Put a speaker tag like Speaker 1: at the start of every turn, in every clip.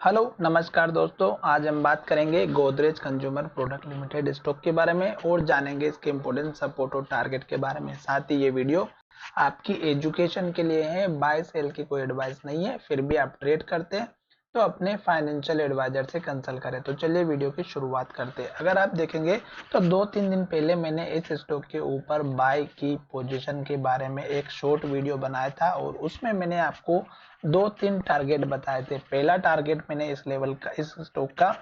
Speaker 1: Hello नमस्कार दोस्तों, आज हम बात करेंगे Godrej consumer product limited stock के बारे में और जानेंगे इसके इम्पोर्टेंट सपोर्ट और टारगेट के बारे में। साथ ही ये वीडियो आपकी एजुकेशन के लिए है, बाय सेल की कोई एडवाइस नहीं है। फिर भी आप ट्रेड करते हैं तो अपने फाइनेंशियल एडवाइजर से कंसल्ट करें। तो चलिए वीडियो की शुरुआत करते हैं। अगर आप देखेंगे तो 2-3 दिन पहले मैंने इस स्टॉक के ऊपर बाय की पोजीशन के बारे में एक शॉर्ट वीडियो बनाया था और उसमें मैंने आपको 2-3 टारगेट बताए थे। पहला टारगेट मैंने इस लेवल का, इस स्टॉक का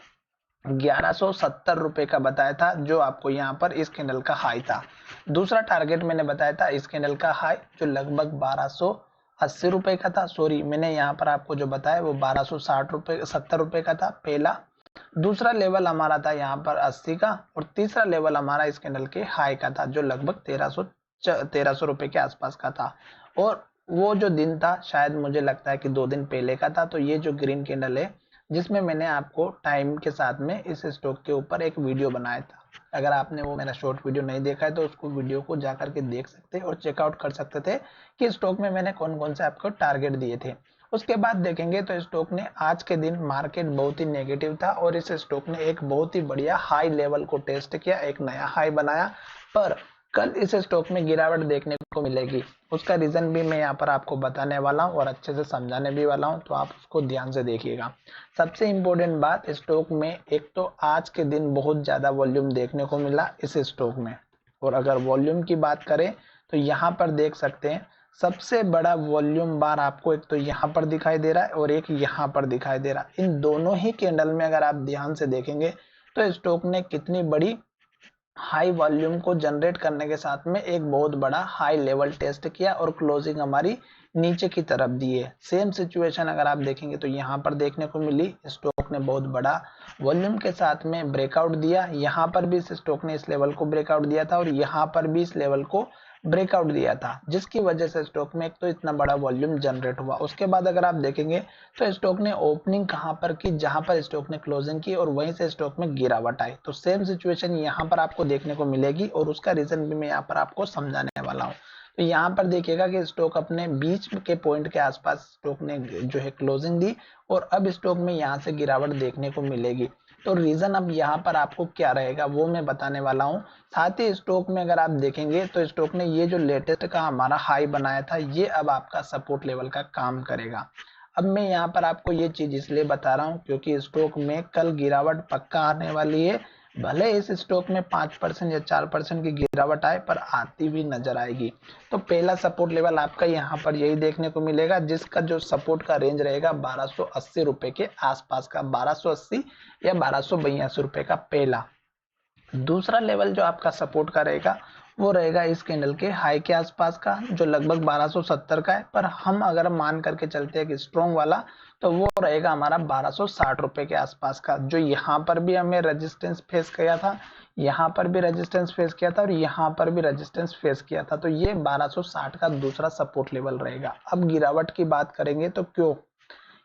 Speaker 1: 1170 रुपए का बताया था, जो आपको यहाँ पर इस कैंडल का हाई था। दूसरा टारगेट मैंने बताया था इस कैंडल का हाई, जो लगभग 1280 रुपए का था। सॉरी, मैंने यहाँ पर आपको जो बताया वो 1260 रुपए 70 रुपए का था पहला। दूसरा लेवल हमारा था यहाँ पर 80 का और तीसरा लेवल हमारा इस कैंडल के हाई का था, जो लगभग 1300 रुपए के आसपास का था। और वो जो दिन था शायद मुझे लगता है कि 2 दिन पहले का था। तो ये जो ग्रीन कैंडल है, जिसमें मैंने आपको टाइम के साथ में इस स्टॉक के ऊपर एक वीडियो बनाया था। अगर आपने वो मेरा शॉर्ट वीडियो नहीं देखा है तो उसको वीडियो को जाकर के देख सकते और चेकआउट कर सकते थे कि स्टॉक में मैंने कौन कौन से आपको टारगेट दिए थे। उसके बाद देखेंगे तो स्टॉक ने आज के दिन मार्केट बहुत ही नेगेटिव था और इस स्टॉक ने एक बहुत ही बढ़िया हाई लेवल को टेस्ट किया, एक नया हाई बनाया। पर कल इस स्टॉक में गिरावट देखने को मिलेगी। उसका रीजन भी मैं यहाँ पर आपको बताने वाला हूँ और अच्छे से समझाने भी वाला हूँ, तो आप उसको ध्यान से देखिएगा। सबसे इम्पोर्टेंट बात, स्टॉक में एक तो आज के दिन बहुत ज्यादा वॉल्यूम देखने को मिला इस स्टॉक में। और अगर वॉल्यूम की बात करें तो यहाँ पर देख सकते हैं सबसे बड़ा वॉल्यूम बार आपको एक तो यहाँ पर दिखाई दे रहा है और एक यहाँ पर दिखाई दे रहा है। इन दोनों ही कैंडल में अगर आप ध्यान से देखेंगे तो स्टॉक ने कितनी बड़ी हाई वॉल्यूम को जनरेट करने के साथ में एक बहुत बड़ा हाई लेवल टेस्ट किया और क्लोजिंग हमारी नीचे की तरफ दी है। सेम सिचुएशन अगर आप देखेंगे तो यहाँ पर देखने को मिली। स्टॉक ने बहुत बड़ा वॉल्यूम के साथ में ब्रेकआउट दिया, यहाँ पर भी इस स्टॉक ने इस लेवल को ब्रेकआउट दिया था और यहाँ पर भी इस लेवल को ब्रेकआउट दिया था, जिसकी वजह से स्टॉक में एक तो इतना बड़ा वॉल्यूम जनरेट हुआ। उसके बाद अगर आप देखेंगे तो स्टॉक ने ओपनिंग कहां पर की, जहां पर स्टॉक ने क्लोजिंग की और वहीं से स्टॉक में गिरावट आई। तो सेम सिचुएशन यहां पर आपको देखने को मिलेगी और उसका रीजन भी मैं यहां पर आपको समझाने वाला हूं। तो यहाँ पर देखिएगा कि स्टॉक अपने बीच के पॉइंट के आसपास स्टॉक ने जो है क्लोजिंग दी और अब स्टॉक में यहाँ से गिरावट देखने को मिलेगी। तो रीजन अब यहाँ पर आपको क्या रहेगा वो मैं बताने वाला हूँ। साथ ही स्टॉक में अगर आप देखेंगे तो स्टॉक ने ये जो लेटेस्ट का हमारा हाई बनाया था, ये अब आपका सपोर्ट लेवल का काम करेगा। अब मैं यहाँ पर आपको ये चीज इसलिए बता रहा हूँ क्योंकि स्टॉक में कल गिरावट पक्का आने वाली है। भले इस स्टॉक में 5% या 4% की गिरावट आए, पर आती भी नजर आएगी। तो पहला सपोर्ट लेवल आपका यहाँ पर यही देखने को मिलेगा, जिसका जो सपोर्ट का रेंज रहेगा 1280 रुपए के आसपास का, 1280 या 1282 रुपए का पहला। दूसरा लेवल जो आपका सपोर्ट का रहेगा वो रहेगा इस कैंडल के हाई के आसपास का, जो लगभग 1270 का है। पर हम अगर मान करके चलते हैं कि स्ट्रॉन्ग वाला, तो वो रहेगा हमारा 1260 रुपए के आसपास का, जो यहाँ पर भी हमें रेजिस्टेंस फेस किया था, यहाँ पर भी रेजिस्टेंस फेस किया था और यहाँ पर भी रेजिस्टेंस फेस किया था। तो ये 1260 का दूसरा सपोर्ट लेवल रहेगा। अब गिरावट की बात करेंगे तो क्यों,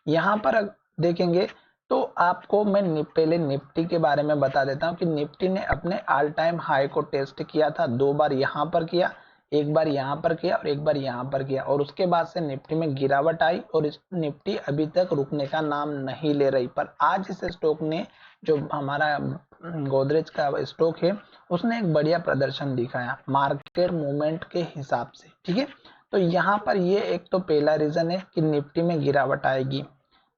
Speaker 1: यहाँ पर देखेंगे तो आपको मैं पहले निफ्टी के बारे में बता देता हूँ कि निफ्टी ने अपने ऑल टाइम हाई को टेस्ट किया था। 2 बार यहाँ पर किया, एक बार यहाँ पर किया और एक बार यहाँ पर किया, और उसके बाद से निफ्टी में गिरावट आई और इस निफ्टी अभी तक रुकने का नाम नहीं ले रही। पर आज इस स्टॉक ने, जो हमारा गोदरेज का स्टॉक है, उसने एक बढ़िया प्रदर्शन दिखाया मार्केट मूवमेंट के हिसाब से। ठीक है, तो यहाँ पर ये एक तो पहला रीजन है कि निफ्टी में गिरावट आएगी,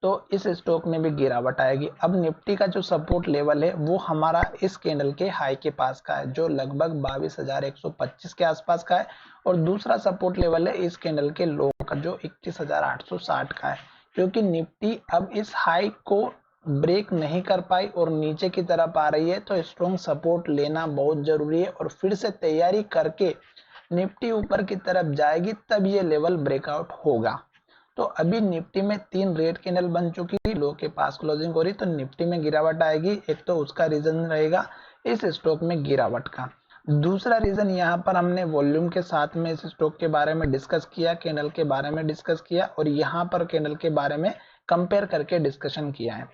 Speaker 1: तो इस स्टॉक में भी गिरावट आएगी। अब निफ्टी का जो सपोर्ट लेवल है वो हमारा इस कैंडल के हाई के पास का है, जो लगभग 22,125 के आसपास का है। और दूसरा सपोर्ट लेवल है इस कैंडल के लो का, जो 21,860 का है। क्योंकि निफ्टी अब इस हाई को ब्रेक नहीं कर पाई और नीचे की तरफ आ रही है, तो स्ट्रॉन्ग सपोर्ट लेना बहुत जरूरी है और फिर से तैयारी करके निफ्टी ऊपर की तरफ जाएगी, तब ये लेवल ब्रेकआउट होगा। तो अभी निफ्टी में 3 रेड कैंडल बन चुकी थी, लो के पास क्लोजिंग हो रही, तो निफ्टी में गिरावट आएगी। एक तो उसका रीजन रहेगा इस स्टॉक में गिरावट का। दूसरा रीजन यहाँ पर हमने वॉल्यूम के साथ में इस स्टॉक के बारे में डिस्कस किया, कैंडल के बारे में डिस्कस किया और यहाँ पर कैंडल के बारे में कंपेयर करके डिस्कशन किया है।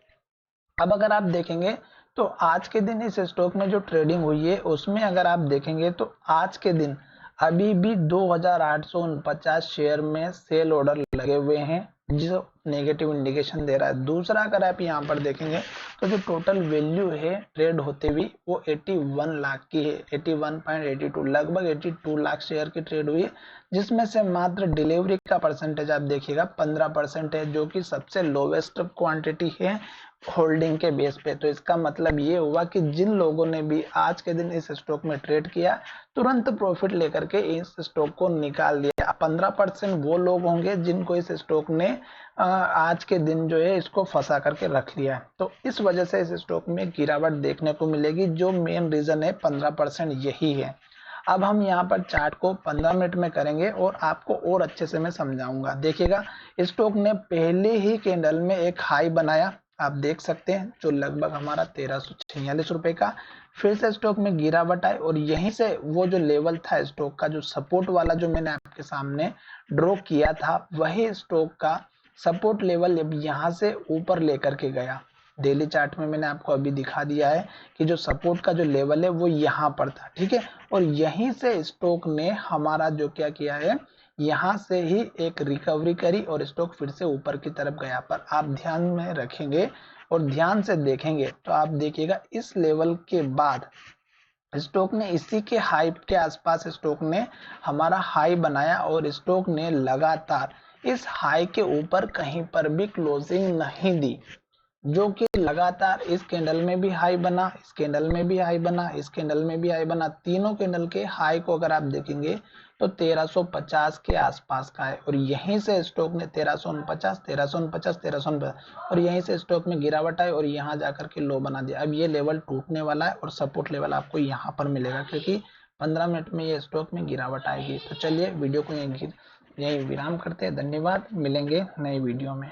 Speaker 1: अब अगर आप देखेंगे तो आज के दिन इस स्टॉक में जो ट्रेडिंग हुई है उसमें अगर आप देखेंगे तो आज के दिन अभी भी 2,849 शेयर में सेल ऑर्डर लगे हुए हैं जो नेगेटिव इंडिकेशन दे रहा है। दूसरा अगर आप यहाँ पर देखेंगे तो जो टोटल वैल्यू है ट्रेड होते हुई वो 81 लाख की है, 81.82, लगभग 82 लाख शेयर की ट्रेड हुई है, जिसमें से मात्र डिलीवरी का परसेंटेज आप देखिएगा 15% है, जो कि सबसे लोवेस्ट क्वांटिटी है होल्डिंग के बेस पे। तो इसका मतलब ये हुआ कि जिन लोगों ने भी आज के दिन इस स्टॉक में ट्रेड किया, तुरंत प्रॉफिट लेकर के इस स्टॉक को निकाल दिया। 15% वो लोग होंगे जिनको इस स्टॉक ने आज के दिन जो है इसको फंसा करके रख लिया। तो इस वजह से इस स्टॉक में गिरावट देखने को मिलेगी। जो मेन रीजन है 15% यही है। अब हम यहाँ पर चार्ट को 15 मिनट में करेंगे और आपको और अच्छे से मैं समझाऊंगा। देखिएगा, स्टॉक ने पहले ही कैंडल में एक हाई बनाया, आप देख सकते हैं, जो लगभग हमारा 1346 रुपए का। फिर से स्टॉक में गिरावट आई और यहीं से वो जो लेवल था स्टॉक का, जो सपोर्ट वाला जो मैंने आपके सामने ड्रॉ किया था, वही स्टॉक का सपोर्ट लेवल अब यहाँ से ऊपर लेकर के गया। डेली चार्ट में मैंने आपको अभी दिखा दिया है कि जो सपोर्ट का जो लेवल है वो यहाँ पर था, ठीक है। और यहीं से स्टॉक ने हमारा जो क्या किया है, यहाँ से ही एक रिकवरी करी और स्टॉक फिर से ऊपर की तरफ गया। पर आप ध्यान में रखेंगे और ध्यान से देखेंगे तो आप देखिएगा इस लेवल के बाद स्टॉक ने इसी के हाई के आसपास स्टॉक ने हमारा हाई बनाया और स्टॉक ने लगातार इस हाई के ऊपर कहीं पर भी क्लोजिंग नहीं दी, जो कि लगातार इस कैंडल में भी हाई बना, इस कैंडल में भी हाई बना, इस कैंडल में भी हाई बना। तीनों कैंडल के हाई को अगर आप देखेंगे तो 1350 के आसपास का है और यहीं से स्टॉक ने 1349, 1349, 1349 और यहीं से स्टॉक में गिरावट आई और यहाँ जाकर के लो बना दिया। अब ये लेवल टूटने वाला है और सपोर्ट लेवल आपको यहाँ पर मिलेगा, क्योंकि 15 मिनट में ये स्टॉक में गिरावट आएगी। तो चलिए वीडियो को यहीं विराम करते हैं। धन्यवाद, मिलेंगे नई वीडियो में।